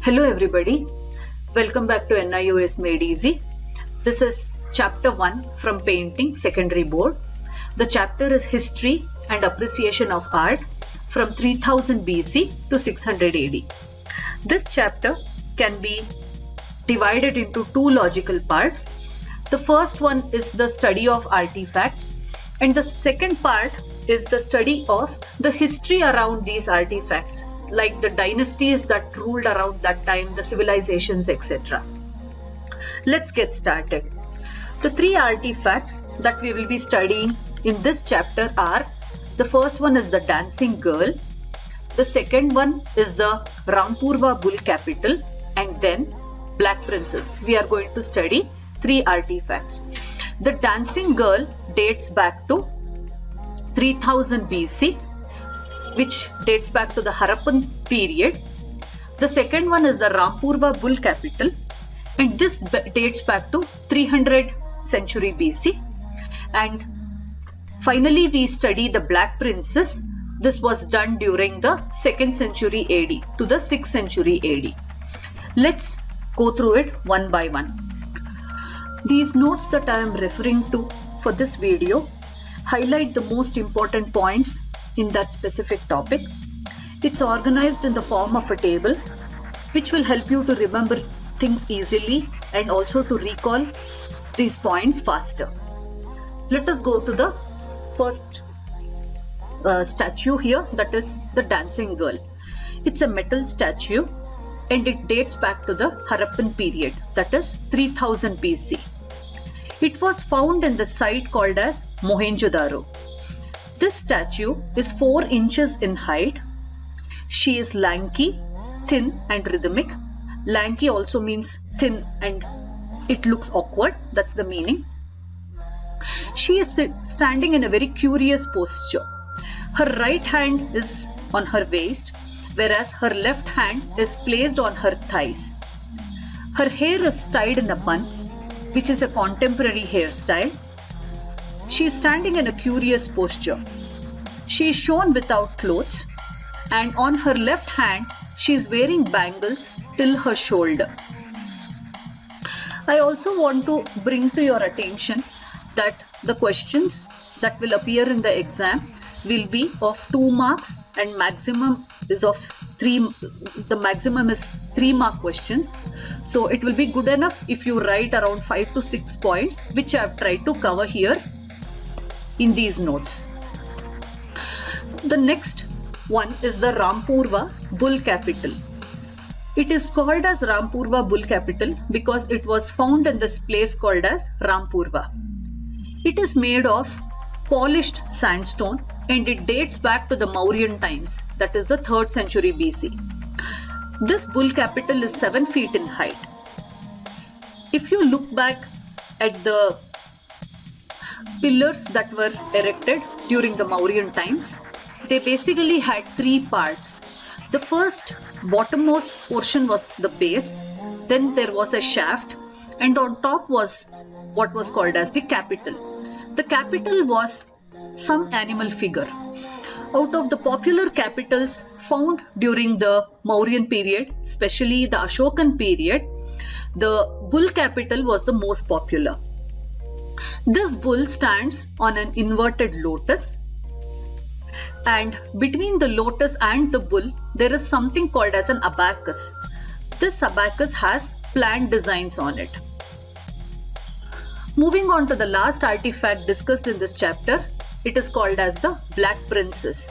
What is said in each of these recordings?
Hello everybody, welcome back to NIOS Made Easy. This is chapter 1 from Painting Secondary Board. The chapter is History and Appreciation of Art from 3000 BC to 600 AD. This chapter can be divided into two logical parts. The first one is the study of artifacts and the second part is the study of the history around these artifacts, like the dynasties that ruled around that time, the civilizations, etc. Let's get started. The three artifacts that we will be studying in this chapter are, the first one is the dancing girl, the second one is the Rampurva bull capital, and then Black Princess. We are going to study three artifacts. The dancing girl dates back to 3000 BC, which dates back to the Harappan period. The second one is the Rampurva bull capital, and this dates back to 300 century BC. And finally we study the Black Princess. This was done during the 2nd century AD to the 6th century AD. Let's go through it one by one. These notes that I am referring to for this video highlight the most important points in that specific topic. It's organized in the form of a table, which will help you to remember things easily and also to recall these points faster. Let us go to the first statue here, that is the dancing girl. It's a metal statue and it dates back to the Harappan period, that is 3000 BC. It was found in the site called as Mohenjo-daro. This statue is 4 inches in height. She is lanky, thin and rhythmic. Lanky also means thin and it looks awkward. That's the meaning. She is standing in a very curious posture. Her right hand is on her waist, whereas her left hand is placed on her thighs. Her hair is tied in a bun, which is a contemporary hairstyle. She is standing in a curious posture. She is shown without clothes, and on her left hand she is wearing bangles till her shoulder. I also want to bring to your attention that the questions that will appear in the exam will be of 2 marks and maximum is of 3. The maximum is 3 mark questions. So it will be good enough if you write around 5 to 6 points, which I have tried to cover here in these notes. The next one is the Rampurva bull capital. It is called as Rampurva bull capital because it was found in this place called as Rampurva. It is made of polished sandstone and it dates back to the Mauryan times, that is the 3rd century BC. This bull capital is 7 feet in height. If you look back at the pillars that were erected during the Mauryan times, they basically had 3 parts. The first bottommost portion was the base, then there was a shaft, and on top was what was called as the capital. The capital was some animal figure. Out of the popular capitals found during the Mauryan period, especially the Ashokan period, the bull capital was the most popular. This bull stands on an inverted lotus, and between the lotus and the bull there is something called as an abacus. This abacus has plant designs on it. Moving on to the last artifact discussed in this chapter, it is called as the Black Princess.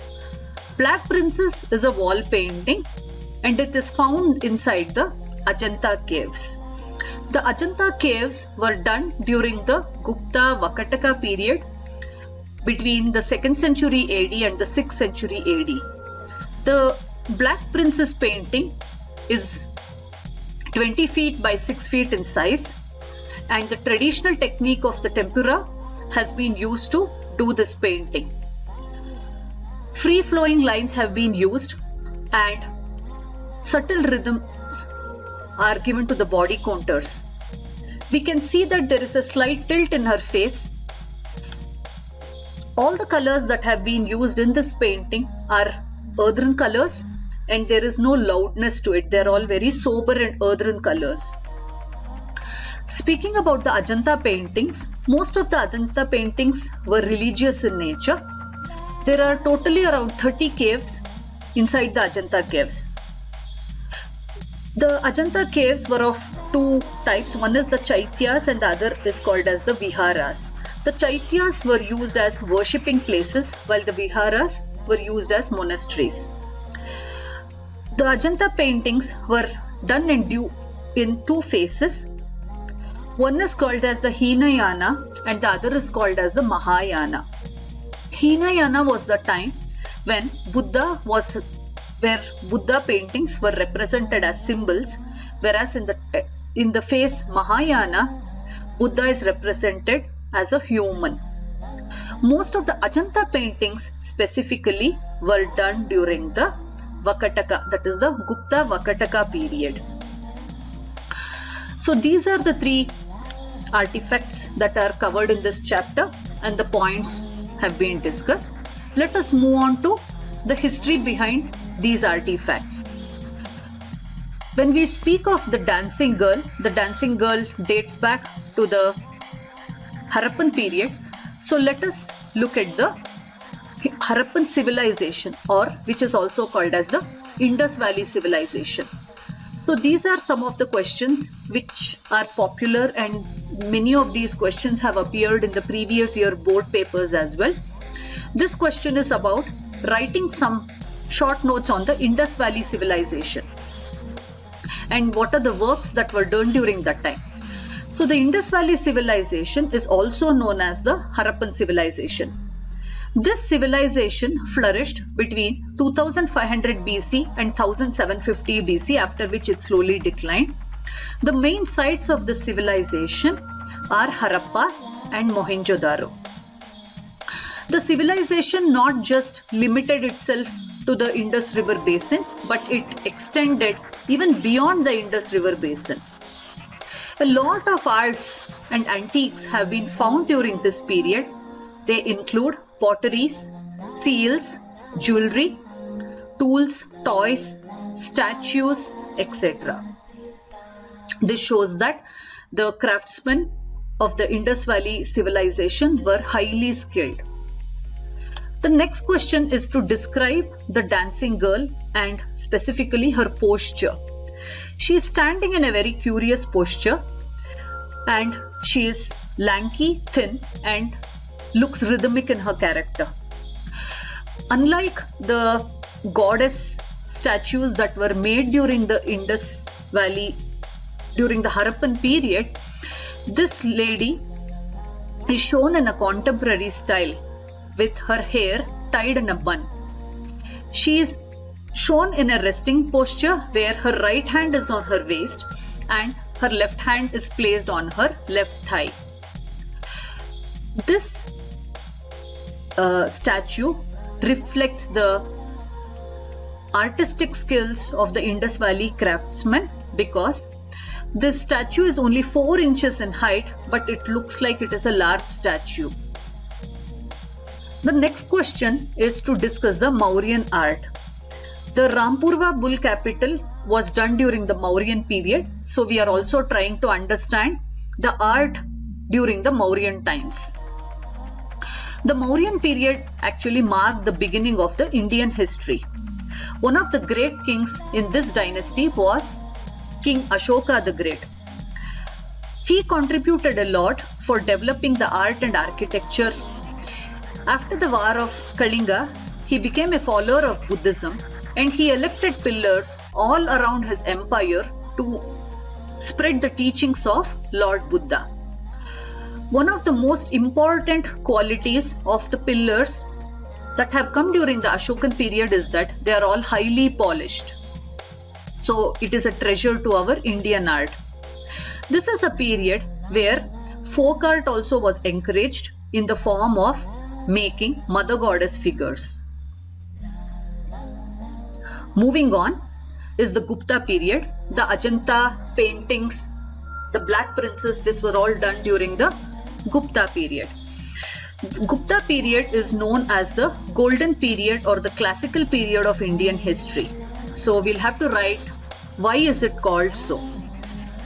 Black Princess is a wall painting and it is found inside the Ajanta caves. The Ajanta caves were done during the Gupta Vakataka period between the 2nd century AD and the 6th century AD. The Black Princess painting is 20 feet by 6 feet in size, and the traditional technique of the tempera has been used to do this painting. Free flowing lines have been used and subtle rhythms are given to the body contours. We can see that there is a slight tilt in her face. All the colors that have been used in this painting are earthen colors and there is no loudness to it. They're all very sober and earthen colors. Speaking about the Ajanta paintings, most of the Ajanta paintings were religious in nature. There are totally around 30 caves inside the Ajanta caves. The Ajanta caves were of two types. One is the Chaityas and the other is called as the Viharas. The Chaityas were used as worshipping places, while the Viharas were used as monasteries. The Ajanta paintings were done in two phases. One is called as the Hinayana and the other is called as the Mahayana. Hinayana was the time when Buddha paintings were represented as symbols, whereas in the phase Mahayana, Buddha is represented as a human. Most of the Ajanta paintings specifically were done during the Vakataka, that is the Gupta Vakataka period. So these are the three artifacts that are covered in this chapter and the points have been discussed. Let us move on to the history behind these artifacts. When we speak of the dancing girl dates back to the Harappan period. So let us look at the Harappan civilization, or which is also called as the Indus Valley civilization. So these are some of the questions which are popular, and many of these questions have appeared in the previous year board papers as well. This question is about writing some short notes on the Indus Valley civilization and what are the works that were done during that time. So the Indus Valley civilization is also known as the Harappan civilization. This civilization flourished between 2500 BC and 1750 BC, after which it slowly declined. The main sites of the civilization are Harappa and Mohenjo-daro. The civilization not just limited itself to the Indus River basin, but it extended even beyond the Indus River basin. A lot of arts and antiques have been found during this period. They include potteries, seals, jewelry, tools, toys, statues, etc. This shows that the craftsmen of the Indus Valley civilization were highly skilled. The next question is to describe the dancing girl and specifically her posture. She is standing in a very curious posture and she is lanky, thin and looks rhythmic in her character. Unlike the goddess statues that were made during the Indus Valley, during the Harappan period, this lady is shown in a contemporary style with her hair tied in a bun. She is shown in a resting posture where her right hand is on her waist and her left hand is placed on her left thigh. This statue reflects the artistic skills of the Indus Valley craftsmen, because this statue is only 4 inches in height, but it looks like it is a large statue. The next question is to discuss the Mauryan art. The Rampurva bull capital was done during the Mauryan period, so we are also trying to understand the art during the Mauryan times. The Mauryan period actually marked the beginning of the Indian history. One of the great kings in this dynasty was King Ashoka the Great. He contributed a lot for developing the art and architecture. After the War of Kalinga, he became a follower of Buddhism and he elected pillars all around his empire to spread the teachings of Lord Buddha. One of the most important qualities of the pillars that have come during the Ashokan period is that they are all highly polished. So it is a treasure to our Indian art. This is a period where folk art also was encouraged in the form of making mother goddess figures. Moving on is the Gupta period. The Ajanta paintings, the Black Princess, this were all done during the Gupta period. Gupta period is known as the golden period or the classical period of Indian history. So we'll have to write why is it called so.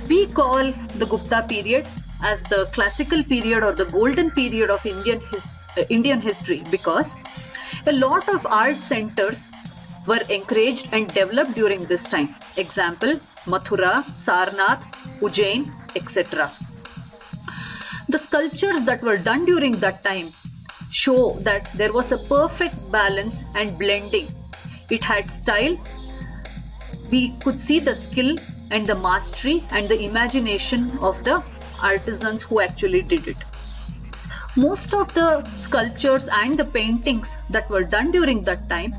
We call the Gupta period as the classical period or the golden period of Indian history because a lot of art centers were encouraged and developed during this time. Example, Mathura, Sarnath, Ujjain, etc. The sculptures that were done during that time show that there was a perfect balance and blending. It had style. We could see the skill and the mastery and the imagination of the artisans who actually did it. Most of the sculptures and the paintings that were done during that time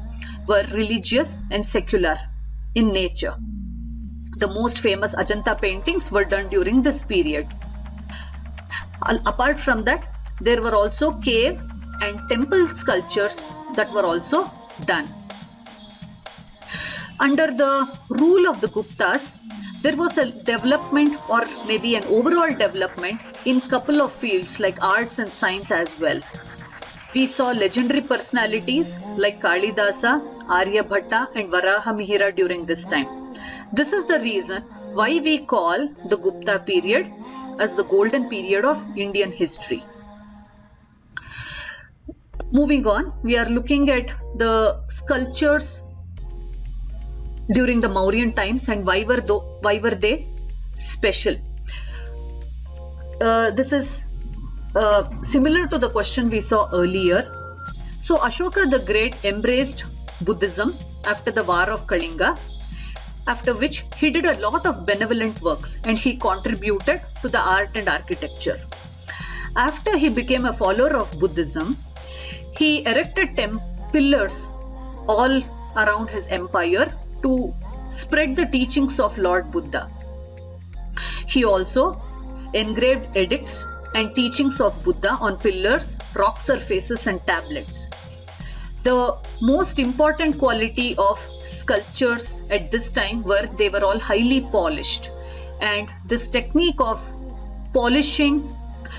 were religious and secular in nature. The most famous Ajanta paintings were done during this period. Apart from that, there were also cave and temple sculptures that were also done. Under the rule of the Guptas, there was a development or maybe an overall development in couple of fields like arts and science as well. We saw legendary personalities like Kalidasa, Aryabhatta and Varahamihira during this time. This is the reason why we call the Gupta period as the golden period of Indian history. Moving on, we are looking at the sculptures during the Mauryan times and why were they special. This is similar to the question we saw earlier. So Ashoka the Great embraced Buddhism after the War of Kalinga, after which he did a lot of benevolent works and he contributed to the art and architecture. After he became a follower of Buddhism, he erected pillars all around his empire to spread the teachings of Lord Buddha. He also engraved edicts and teachings of Buddha on pillars, rock surfaces and tablets. The most important quality of sculptures at this time were they were all highly polished, and this technique of polishing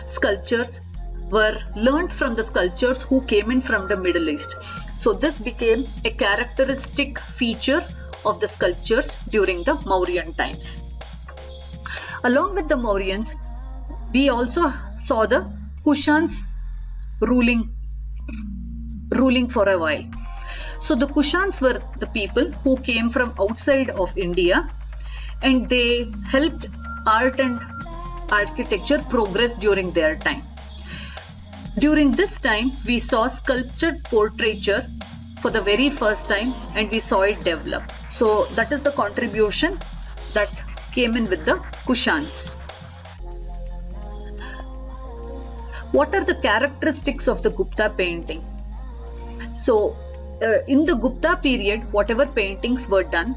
sculptures were learned from the sculptors who came in from the Middle East. So this became a characteristic feature of the sculptures during the Mauryan times. Along with the Mauryans, we also saw the Kushans ruling for a while. So the Kushans were the people who came from outside of India and they helped art and architecture progress during their time. During this time, we saw sculptured portraiture for the very first time and we saw it develop. So that is the contribution that came in with the Kushans. What are the characteristics of the Gupta painting? So in the Gupta period, whatever paintings were done,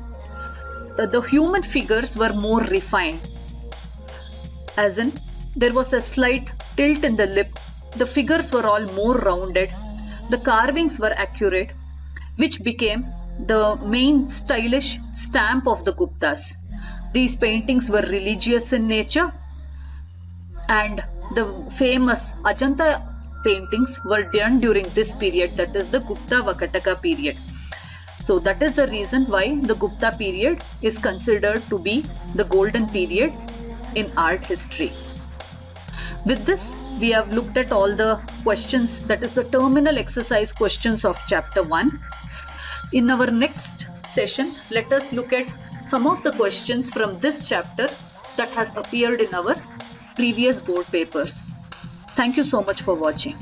the human figures were more refined. As in, there was a slight tilt in the lip. The figures were all more rounded. The carvings were accurate, which became the main stylish stamp of the Guptas. These paintings were religious in nature, and the famous Ajanta paintings were done during this period, that is the Gupta Vakataka period. So that is the reason why the Gupta period is considered to be the golden period in art history. With this, we have looked at all the questions, that is the terminal exercise questions of chapter 1. In our next session, let us look at some of the questions from this chapter that has appeared in our previous board papers. Thank you so much for watching.